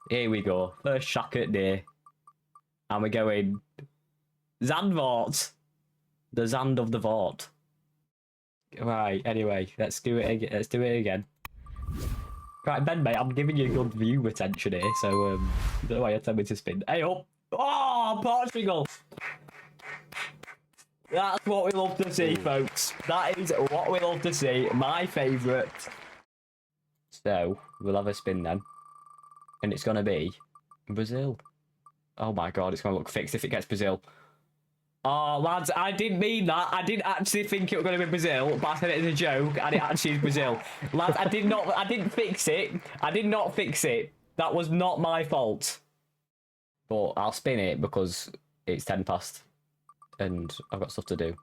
Here we go. First shock at day. And we're going Zandvoort. The Zand of the Vort. Right, anyway, let's do it again. Let's do it again. Right, Ben, mate, I'm giving you good view attention here, so don't know why you're telling me to spin. Hey up! Oh, Portugal! That's what we love to see, folks. That is what we love to see. My favourite. So, we'll have a spin then. And it's going to be Brazil. Oh my god, it's going to look fixed if it gets Brazil. Oh, lads, I didn't mean that. I didn't actually think it was going to be Brazil, but I said it as a joke, and it actually is Brazil. Lads, I didn't fix it. I did not fix it. That was not my fault. But I'll spin it because it's 10 past. And I've got stuff to do.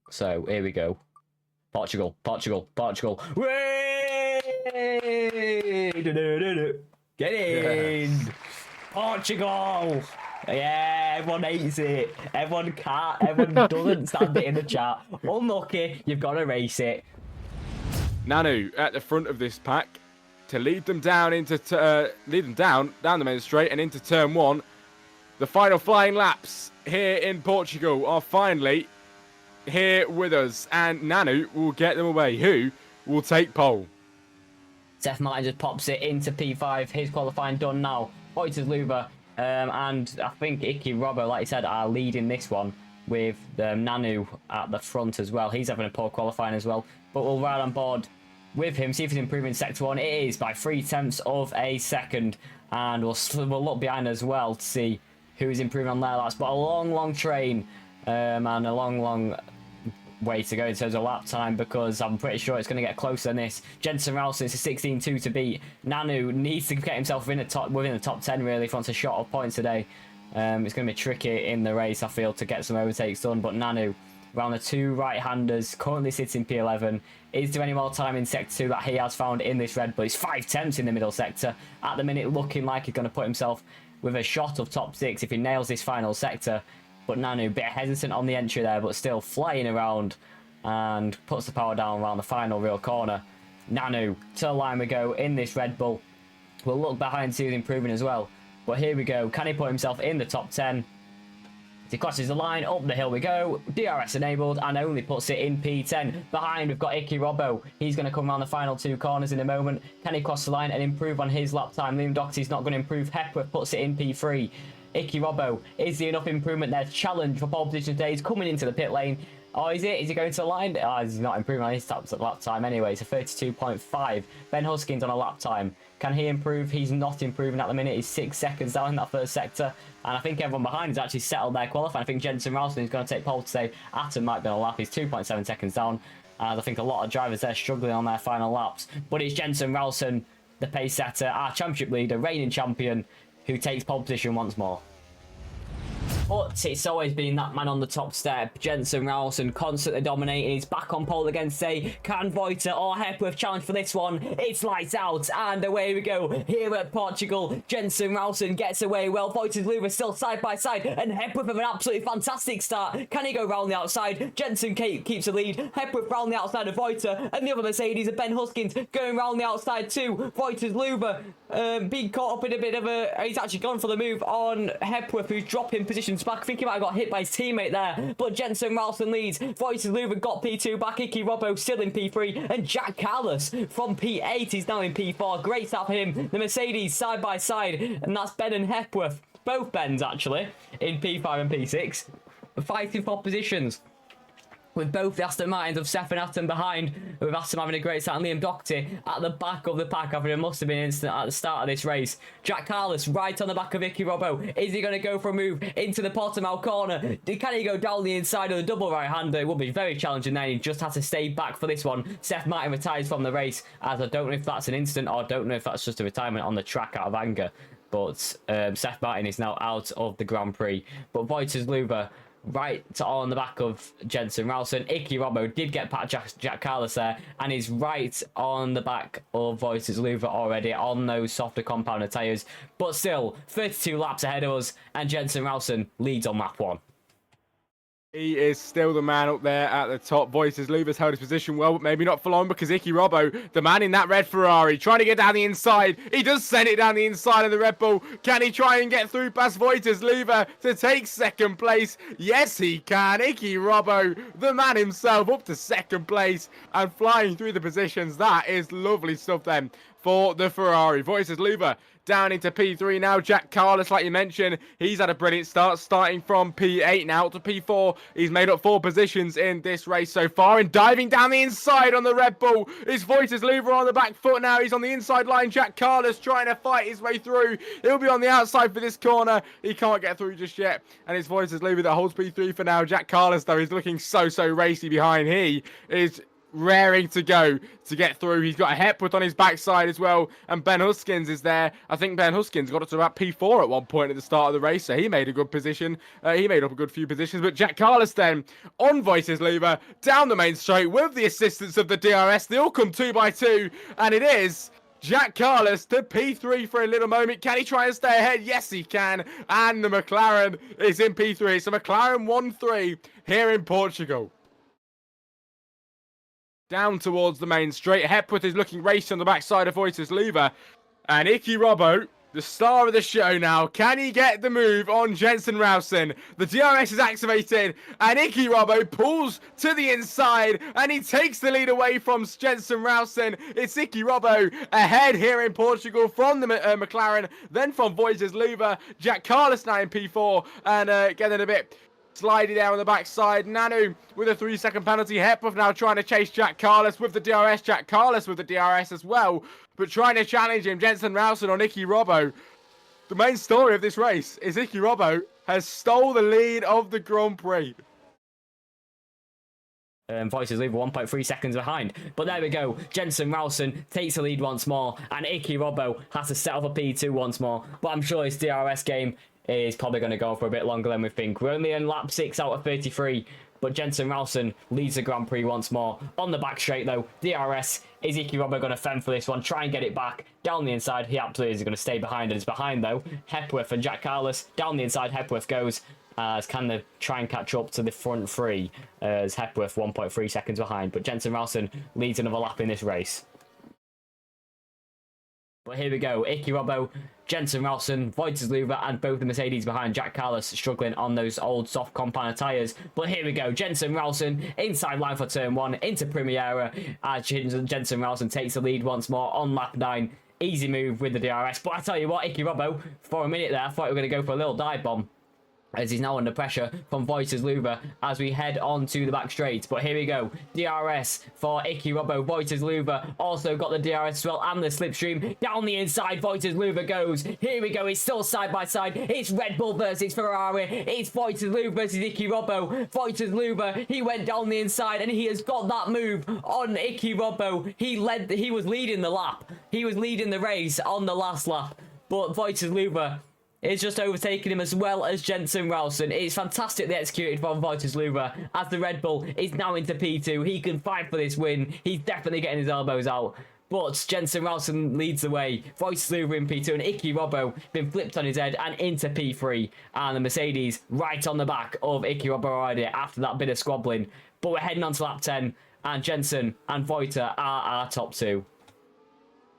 So, here we go. Portugal, Portugal, Portugal. Whee! Get in! Yeah. Portugal! Yeah, everyone hates it. Everyone can't. Everyone doesn't stand it in the chat. Unlucky, you've got to race it. Nanu at the front of this pack to lead them down into down the main straight and into turn one. The final flying laps here in Portugal are finally here with us, and Nanu will get them away. Who will take pole? Seth Martin just pops it into P5. His qualifying done now. Voiters Luba. And I think Iki Robbo, like I said, are leading this one with Nanu at the front as well. He's having a poor qualifying as well. But we'll ride on board with him, see if he's improving in Sector 1. It is by 0.3 of a second. And we'll look behind as well to see who's improving on their laps. But a long, long train and a long, long way to go in terms of lap time, because I'm pretty sure it's going to get closer than this. Jensen Ralston, it's a 16.2 to beat. Nanu needs to get himself within the top 10 really if he wants a shot of points today. It's going to be tricky in the race, I feel, to get some overtakes done. But Nanu, around the two right-handers, currently sits in P11. Is there any more time in Sector 2 that he has found in this Red Bull? He's 5/10 in the middle sector. At the minute, looking like he's going to put himself with a shot of top 6 if he nails this final sector. But Nanu, a bit hesitant on the entry there, but still flying around and puts the power down around the final real corner. Nanu, to the line we go in this Red Bull. We'll look behind to see who's improving as well. But here we go. Can he put himself in the top 10? As he crosses the line, up the hill we go. DRS enabled and only puts it in P10. Behind, we've got Iki Robbo. He's going to come around the final two corners in a moment. Can he cross the line and improve on his lap time? Liam Doherty's not going to improve. Hepworth puts it in P3. Iki Robbo, is there enough improvement there? Challenge for pole position today. He's coming into the pit lane. Oh, is it? Is he going to the line? Oh, he's not improving on his lap time anyway. It's a 32.5. Ben Huskin's on a lap time. Can he improve? He's not improving at the minute. He's 6 seconds down in that first sector. And I think everyone behind has actually settled their qualifying. I think Jensen Ralston is going to take pole today. Atom might be on a lap. He's 2.7 seconds down. And I think a lot of drivers there struggling on their final laps. But it's Jensen Ralston, the pace setter, our championship leader, reigning champion, who takes pole position once more. But it's always been that man on the top step. Jensen Ralston constantly dominating. He's back on pole again today. Can Voiter or Hepworth challenge for this one? It's lights out and away we go. Here at Portugal, Jensen Ralston gets away well. Voiter's Luva still side by side and Hepworth have an absolutely fantastic start. Can he go round the outside? Jensen keeps the lead. Hepworth round the outside of Voiter, and the other Mercedes of Ben Huskins going round the outside too. Voiter's Luva being caught up in a bit of a... He's actually gone for the move on Hepworth, who's dropping positions back. I think he might have got hit by his teammate there, but Jensen Ralston leads. Voices Luven got P2 back. Iki Robbo still in P3, and Jack Carlos from P8 is now in P4. Great start for him. The Mercedes side by side, and that's Ben and Hepworth, both Bens actually, in P5 and P6, fighting for positions. With both the Aston Martins of Seth and Atom behind, with Atom having a great start, and Liam Doherty at the back of the pack after it must have been instant at the start of this race. Jack Carlos right on the back of Iki Robbo. Is he going to go for a move into the Portimao corner? Can he go down the inside of the double right-hander? It will be very challenging then. He just had to stay back for this one. Seth Martin retires from the race, as I don't know if that's an instant or don't know if that's just a retirement on the track out of anger. But Seth Martin is now out of the Grand Prix. But Voiters Luva right on the back of Jensen Ralston. Iki Robbo did get past Jack Carlos there, and he's right on the back of Voices Luva already on those softer compounder tyres. But still, 32 laps ahead of us, and Jensen Ralston leads on lap 1. He is still the man up there at the top. Voices Luva's held his position well, but maybe not for long because Iki Robbo, the man in that red Ferrari, trying to get down the inside. He does send it down the inside of the Red Bull. Can he try and get through past Voices Luva to take second place? Yes, he can. Iki Robbo, the man himself, up to second place and flying through the positions. That is lovely stuff then for the Ferrari. Voices Luva down into P3 now. Jack Carlos, like you mentioned, he's had a brilliant start, starting from P8 now to P4. He's made up 4 positions in this race so far, and diving down the inside on the Red Bull is Voices Luva on the back foot now. He's on the inside line. Jack Carlos trying to fight his way through. He'll be on the outside for this corner. He can't get through just yet, and it's Voices Luva that holds P3 for now. Jack Carlos, though, is looking so racy behind. He is raring to go to get through. He's got a Hepworth on his backside as well, and Ben Huskins is there. I think Ben Huskins got up to about P4 at one point at the start of the race, so he made a good position. He made up a good few positions, but Jack Carlos then on Voices Luva down the main straight with the assistance of the DRS. They all come 2 by 2, and it is Jack Carlos to P3 for a little moment. Can he try and stay ahead? Yes, he can. And the McLaren is in P3. So McLaren 1-3 here in Portugal. Down towards the main straight. Hepworth is looking racy on the backside of Voices Luva. And Iki Robbo, the star of the show now. Can he get the move on Jensen Rowson? The DRS is activated, and Iki Robbo pulls to the inside, and he takes the lead away from Jensen Rowson. It's Iki Robbo ahead here in Portugal from the McLaren, then from Voices Luva. Jack Carlos now in P4, and getting a bit slidey down on the backside. Nanu with a 3-second penalty. Hepworth now trying to chase Jack Carlos with the DRS. Jack Carlos with the DRS as well, but trying to challenge him. Jensen Rowson on Iki Robbo. The main story of this race is Iki Robbo has stole the lead of the Grand Prix. Voices Luva 1.3 seconds behind. But there we go. Jensen Rowson takes the lead once more, and Iki Robbo has to settle for P2 once more. But I'm sure his DRS game is probably going to go for a bit longer than we think. We're only in lap 6 out of 33, but Jensen Rowson leads the Grand Prix once more. On the back straight, though, DRS, is Iki Robbo going to fend for this one? Try and get it back down the inside. He absolutely is going to stay behind, and is behind, though. Hepworth and Jack Carlos down the inside. Hepworth goes as can they try and catch up to the front 3, as Hepworth 1.3 seconds behind. But Jensen Rowson leads another lap in this race. But here we go. Iki Robbo, Jensen Rowson, Voices Luva, and both the Mercedes behind. Jack Carlos struggling on those old soft compound tyres. But here we go. Jensen Rowson inside line for turn 1 into Primera, as Jensen Rowson takes the lead once more on lap 9. Easy move with the DRS. But I tell you what, Iki Robbo, for a minute there, I thought we were going to go for a little dive bomb, as he's now under pressure from Voices Luva as we head on to the back straight. But here we go. DRS for Iki Robbo. Voices Luva also got the DRS as well, and the slipstream. Down the inside, Voices Luva goes. Here we go. It's still side by side. It's Red Bull versus Ferrari. It's Voices Luva versus Iki Robbo. Voices Luva, he went down the inside, and he has got that move on Iki Robbo. He was leading the lap. He was leading the race on the last lap. But Voices Luva is just overtaking him, as well as Jensen Rowson. It's fantastically executed from Voices Luva, as the Red Bull is now into P2. He can fight for this win. He's definitely getting his elbows out. But Jensen Rowson leads the way. Voices Luva in P2, and Iki Robbo been flipped on his head and into P3. And the Mercedes right on the back of Iki Robbo already after that bit of squabbling. But we're heading on to lap 10, and Jensen and Voita are our top 2.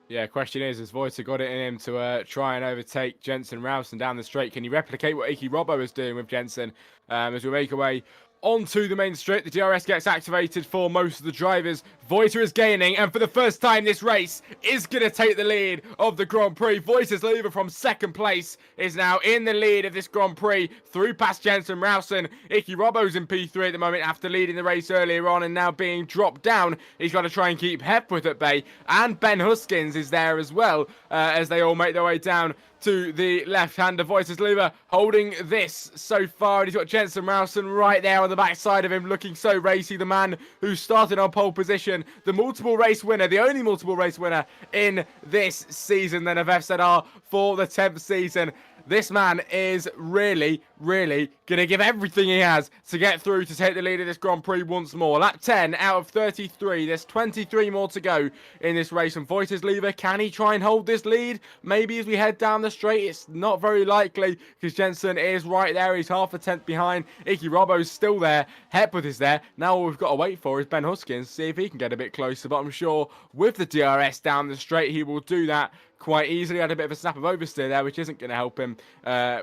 Yeah, question is, has Voita got it in him to try and overtake Jensen Rowson down the straight? Can he replicate what Iki Robbo is doing with Jensen as we make our way onto the main straight? The DRS gets activated for most of the drivers. Voita is gaining, and for the first time this race is going to take the lead of the Grand Prix. Voices Luva from second place is now in the lead of this Grand Prix, through past Jensen Rowson. Iki Robbo's in P3 at the moment after leading the race earlier on and now being dropped down. He's got to try and keep Hepworth at bay, and Ben Huskins is there as well, as they all make their way down to the left-hander. Voices Luva holding this so far, and he's got Jensen Rowson right there on the backside of him, looking so racy. The man who started on pole position, the multiple race winner, the only multiple race winner in this season then of FZR for the 10th season. This man is really, really going to give everything he has to get through to take the lead of this Grand Prix once more. Lap 10 out of 33. There's 23 more to go in this race. And Voiters-Lever, can he try and hold this lead? Maybe as we head down the straight. It's not very likely because Jensen is right there. He's half a tenth behind. Iki Robbo's still there. Hepworth is there. Now all we've got to wait for is Ben Huskins, see if he can get a bit closer. But I'm sure with the DRS down the straight, he will do that quite easily. Had a bit of a snap of oversteer there, which isn't going to help him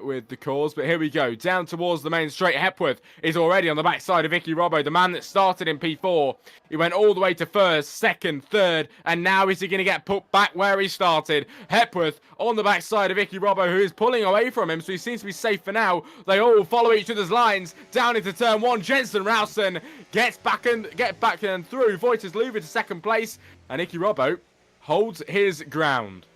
with the cause. But here we go, down towards the main straight. Hepworth is already on the backside of Iki Robbo, the man that started in P4. He went all the way to first, second, third, and now is he going to get put back where he started? Hepworth on the backside of Iki Robbo, who is pulling away from him, so he seems to be safe for now. They all follow each other's lines down into turn one. Jensen Rowson gets back and through. Voiters-Lever to second place, and Iki Robbo holds his ground.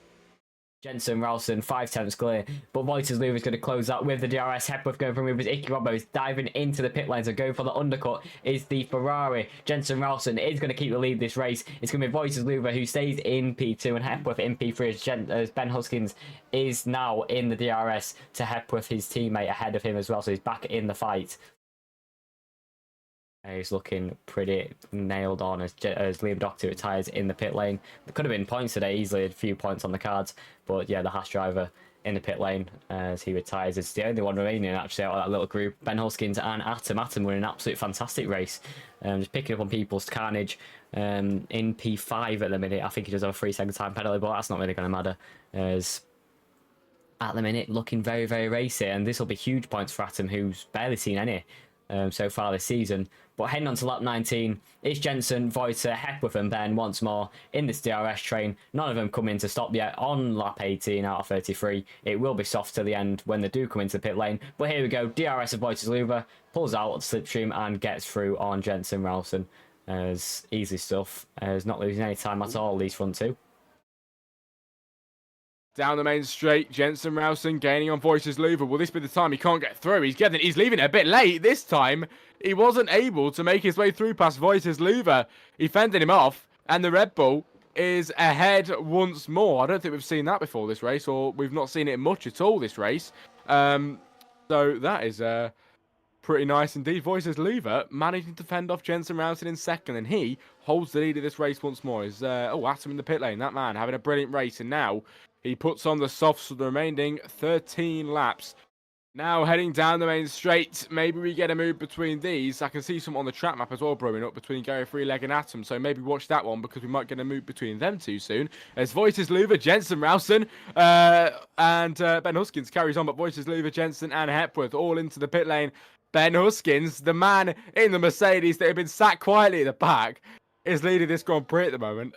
Jensen Rowson 5 tenths clear, but Voiters-Lever is going to close out with the DRS. Hepworth going for movers. Iki Robbo is diving into the pit lane, so going for the undercut is the Ferrari. Jensen Rowson is going to keep the lead this race. It's going to be Voiters-Lever who stays in P2 and Hepworth in P3 as Ben Huskins is now in the DRS to Hepworth, his teammate, ahead of him as well, so he's back in the fight. He's looking pretty nailed on as Liam Doctor retires in the pit lane. There could have been points today, easily a few points on the cards. But yeah, the Haas driver in the pit lane as he retires. It's the only one remaining actually out of that little group. Ben Huskins and Atom. Atom were in an absolute fantastic race. Just picking up on people's carnage in P5 at the minute. I think he does have a 3-second time penalty, but that's not really going to matter. As at the minute, looking very, very racy. And this will be huge points for Atom, who's barely seen any so far this season. But heading on to lap 19, it's Jensen, Voiter, Hepworth and Ben once more in this DRS train. None of them come in to stop yet on lap 18 out of 33. It will be soft to the end when they do come into the pit lane. But here we go, DRS of Voiters-Lever, pulls out of the slipstream and gets through on Jensen Rowson. As easy stuff, as not losing any time at all, these front two. Down the main straight, Jensen Rowson gaining on Voiters-Lever. Will this be the time he can't get through? He's leaving it a bit late this time. He wasn't able to make his way through past Voiters-Lever. He fended him off, and the Red Bull is ahead once more. I don't think we've seen that before this race, or we've not seen it much at all this race. So that is pretty nice indeed. Voiters-Lever managing to fend off Jensen Rowson in second, and he holds the lead of this race once more. Atom in the pit lane. That man having a brilliant race, and now he puts on the softs for the remaining 13 laps. Now heading down the main straight, maybe we get a move between these. I can see some on the track map as well brewing up between Gary Freeleg and Atom, so maybe watch that one because we might get a move between them two soon. As Voiters-Lever, Jensen Rowson, and Ben Huskins carries on, but Voiters-Lever, Jensen and Hepworth all into the pit lane. Ben Huskins, the man in the Mercedes that had been sat quietly at the back, is leading this Grand Prix at the moment.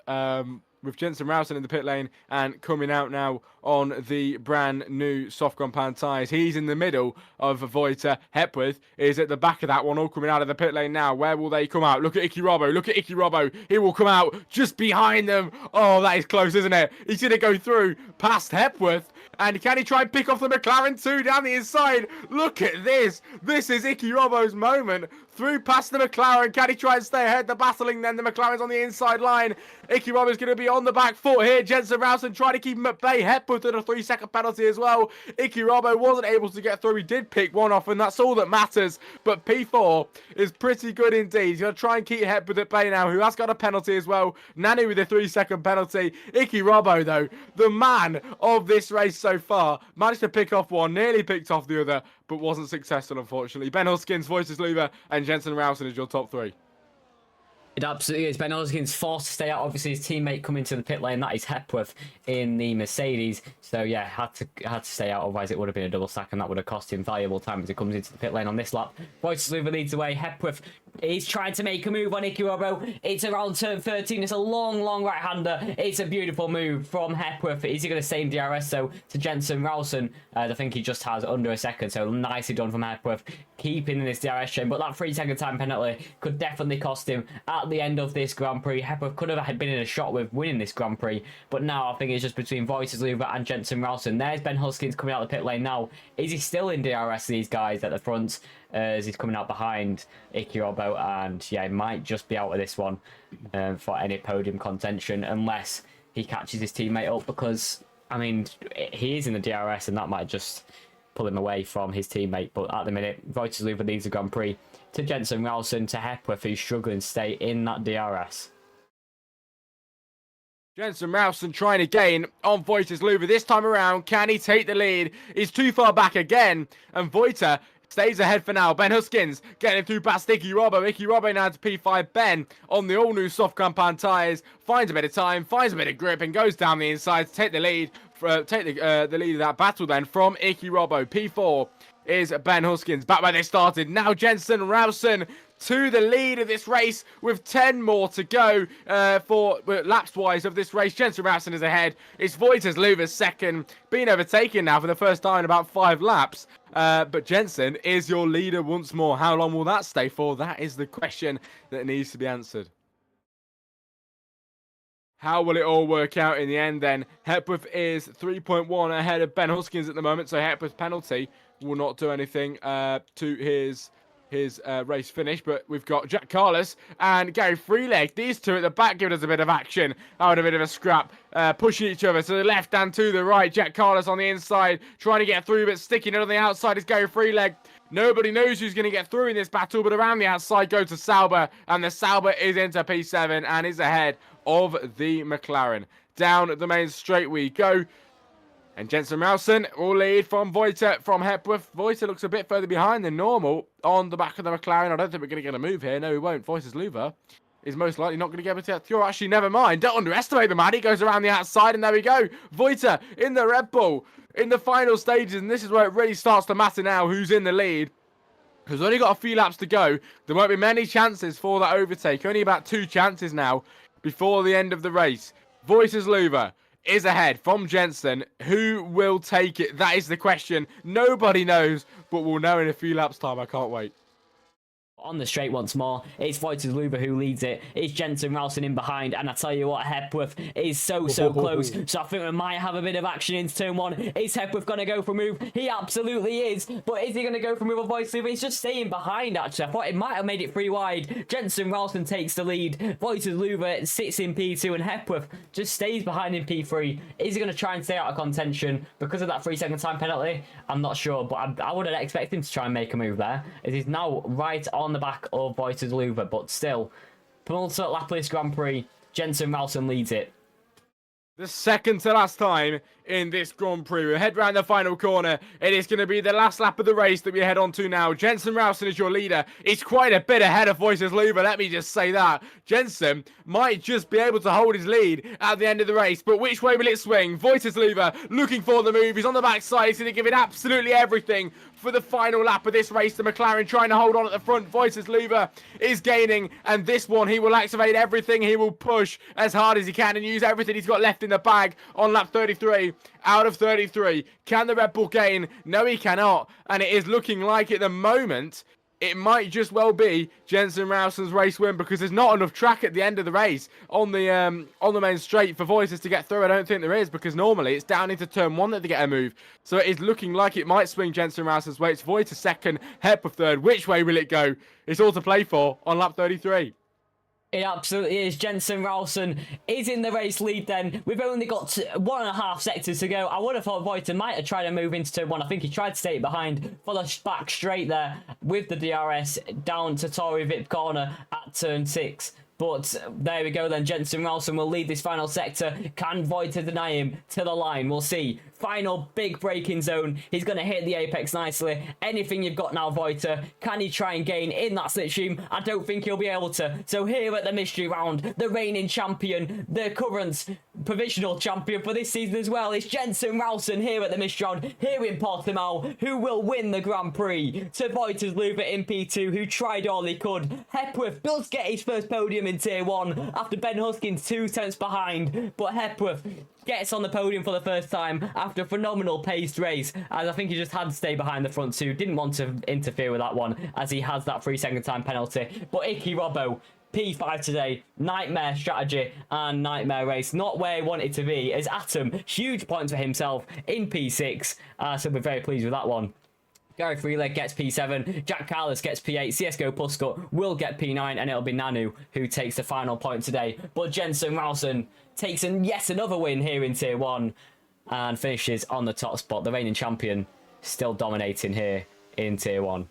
With Jensen Rowson in the pit lane and coming out now on the brand new soft compound tyres. He's in the middle of Voiter. Hepworth is at the back of that one, all coming out of the pit lane now. Where will they come out? Look at Iki Robbo. Look at Iki Robbo. He will come out just behind them. Oh, that is close, isn't it? He's going to go through past Hepworth. And can he try and pick off the McLaren too down the inside? Look at this. This is Iki Robbo's moment. Through past the McLaren. Can he try and stay ahead? The battling then. The McLaren's on the inside line. Iki Robbo's going to be on the back foot here. Jensen Rowson trying to keep him at bay. Hepworth at a 3-second penalty as well. Iki Robbo wasn't able to get through. He did pick one off, and that's all that matters. But P4 is pretty good indeed. He's going to try and keep Hepworth at bay now, who has got a penalty as well. Nani with a 3-second penalty. Iki Robbo, though, the man of this race so far, managed to pick off one, nearly picked off the other, but wasn't successful, unfortunately. Ben Huskins, Voiters-Lever, and Jensen Rowson is your top three. It absolutely is. Ben Huskins forced to stay out. Obviously, his teammate coming to the pit lane. That is Hepworth in the Mercedes. So yeah, had to stay out. Otherwise, it would have been a double stack, and that would have cost him valuable time as he comes into the pit lane on this lap. Voiters-Lever leads away. Hepworth is trying to make a move on Iki Robbo. It's around turn 13. It's a long, long right-hander. It's a beautiful move from Hepworth. Is he going to stay in DRS though to Jensen Rowson? I think he just has under a second. So nicely done from Hepworth, keeping in this DRS chain. But that 3-second time penalty could definitely cost him at the end of this Grand Prix. Hepworth could have been in a shot with winning this Grand Prix, but now I think it's just between Voiters-Lever and Jensen Rowson. There's Ben Huskins coming out of the pit lane now. Is he still in DRS, these guys at the front, as he's coming out behind Iki Robbo? And yeah, he might just be out of this one for any podium contention unless he catches his teammate up, because I mean, he is in the DRS, and that might just pull him away from his teammate. But at the minute, Voitisloover leads the Grand Prix to Jensen Ralston to Hepworth, who's struggling to stay in that DRS. Jensen Ralston trying to gain on Voitisloover this time around. Can he take the lead? He's too far back again, and Voiter stays ahead for now. Ben Huskins getting through past Icky Robbo. Icky Robbo now to P5. Ben on the all-new soft compound tyres. Finds a bit of time, finds a bit of grip, and goes down the inside to take the lead. Take the lead of that battle then from Icky Robbo. P4 is Ben Huskins. Back where they started. Now Jensen Ralston to the lead of this race with 10 more to go for laps-wise of this race. Jensen Ralston is ahead. It's Voitisloover's second. Being overtaken now for the first time in about 5 laps. But Jensen is your leader once more. How long will that stay for? That is the question that needs to be answered. How will it all work out in the end then? Hepworth is 3.1 ahead of Ben Huskins at the moment, so Hepworth's penalty will not do anything to his race finish. But we've got Jack Carlos and Gary Freeleg. These two at the back giving us a bit of action out of a bit of a scrap, pushing each other to the left and to the right. Jack Carlos on the inside trying to get through, but sticking it on the outside is Gary Freeleg. Nobody knows who's going to get through in this battle, but around the outside go to Sauber, and the Sauber is into P7 and is ahead of the McLaren. Down the main straight we go. And Jensen Ralston will lead from Voiter from Hepworth. Voiter looks a bit further behind than normal on the back of the McLaren. I don't think we're going to get a move here. No, we won't. Voitisloover is most likely not going to get able to get through. Actually, never mind. Don't underestimate the man. He goes around the outside, and there we go. Voiter in the Red Bull in the final stages, and this is where it really starts to matter now who's in the lead. Because we've only got a few laps to go. There won't be many chances for that overtake. Only about 2 chances now before the end of the race. Voitisloover is ahead from Jensen. Who will take it? That is the question. Nobody knows, but we'll know in a few laps' time. I can't wait. On the straight once more, it's Voitisloover who leads it. It's Jensen Ralston in behind, and I tell you what, Hepworth is so close. So I think we might have a bit of action into turn 1. Is Hepworth going to go for a move? He absolutely is. But is he going to go for a move on Voitisloover? He's just staying behind, actually. I thought it might have made it 3 wide. Jensen Ralston takes the lead. Voitisloover sits in P2, and Hepworth just stays behind in P3. Is he going to try and stay out of contention because of that 3-second time penalty? I'm not sure, but I wouldn't expect him to try and make a move there, as he's now right on the back of Voitisloover, but still, penultimate lap of this Grand Prix, Jensen Ralston leads it. The second to last time in this Grand Prix. We head round the final corner. It is going to be the last lap of the race that we head on to now. Jensen Ralston is your leader. He's quite a bit ahead of Voitisloover, let me just say that. Jensen might just be able to hold his lead at the end of the race, but which way will it swing? Voitisloover looking for the move. He's on the backside. He's going to give it absolutely everything for the final lap of this race. The McLaren trying to hold on at the front. Voitisloover is gaining, and this one he will activate everything. He will push as hard as he can and use everything he's got left in the bag on lap 33 out of 33. Can the Red Bull gain? No, he cannot, and it is looking like at the moment it might just well be Jensen Ralston's race win, because there's not enough track at the end of the race on the main straight for Voices to get through. I don't think there is, because normally it's down into turn 1 that they get a move. So it is looking like it might swing Jensen Ralston's way. It's Voices second, Hepworth third. Which way will it go? It's all to play for on lap 33. It absolutely is. Jensen Ralston is in the race lead then. We've only got 1.5 sectors to go. I would have thought Voiter might have tried to move into turn 1. I think he tried to stay behind for the back straight there with the DRS down to Tory Vip corner at turn 6. But there we go then. Jensen Ralston will lead this final sector. Can Voiter deny him to the line? We'll see. Final big braking zone. He's going to hit the apex nicely. Anything you've got now, Voiter. Can he try and gain in that slipstream? I don't think he'll be able to. So here at the mystery round, the reigning champion, the current provisional champion for this season as well, is Jensen Ralston here at the mystery round, here in Portimao, who will win the Grand Prix. To Voitisloover in P2, who tried all he could. Hepworth does get his first podium in Tier 1 after Ben Huskins 2 tenths behind, but Hepworth gets on the podium for the first time after a phenomenal paced race, as I think he just had to stay behind the front 2, didn't want to interfere with that one as he has that 3-second time penalty. But Icky Robbo, P5 today, nightmare strategy and nightmare race, not where he wanted to be, as Atom, huge points for himself in P6, so we're very pleased with that one. Gary Freeleg gets P7, Jack Carlos gets P8, CSGO Puscut will get P9, and it'll be Nanu who takes the final point today. But Jensen Ralston takes yet another win here in Tier 1. and finishes on the top spot. The reigning champion still dominating here in Tier 1.